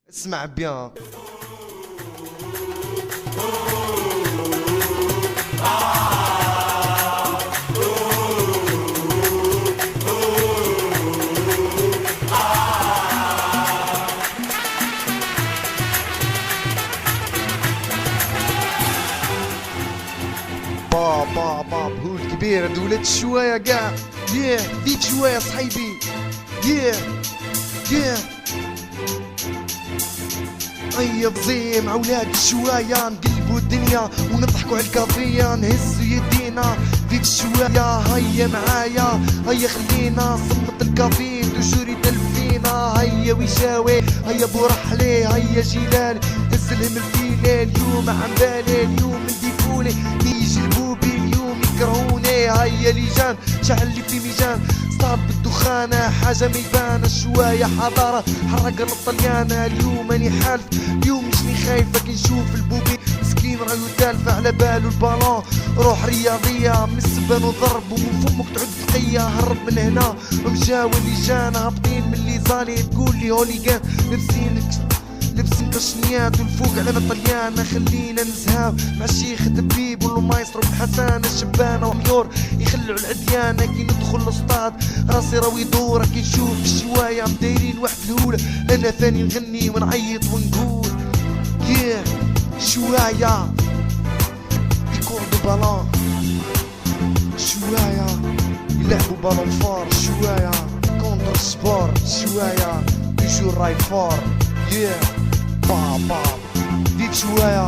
اسمع بيان. بابا بهول كبير دولة شوية قاع فيك شوية صحيبي هيا بزي مع ولاد الشواية نقلبوا الدنيا ونضحكوا على الكافية نهزوا يدينا فيك شوية هيا معايا هيا خلينا صمت الكافيه توجور يدل فينا هيا ويشاوي هيا بورحلي هيا جلال نسلم الفيلة اليوم عم بالي اليوم نديكولي نيجي البوبي اليوم يكرهوني هيا ليجان شعل لي في ميجان صاب الدخانة حاجة ميبانة شوية حضارة حرق الطليانة اليوم اني حالف اليوم مشني خايفة كي نشوف البوبي مسكين رايو تالفة على بالو البالون روح رياضية من السبان وضرب ومن فمك تعد ثقية هرب من هنا مجاول اللي جانا هابطين من اللي زالي تقول لي هوليجان لبسين كشنيات والفوق على الطليانة خلينا نزهاو مع الشيخ دبيب واللو مايسترو بحسان الشبانة وميور يخلعوا العديانة كي ندخل الاصطاد راسي راوي دورة كي نشوف الشواية مدايرين واحد الهولة انا ثاني نغني ونعيط ونقول شواية يكوردو بالون شواية يلعبوا بالون فار شواية كونتر سبور شواية يجو راي فار بابا ديك شوية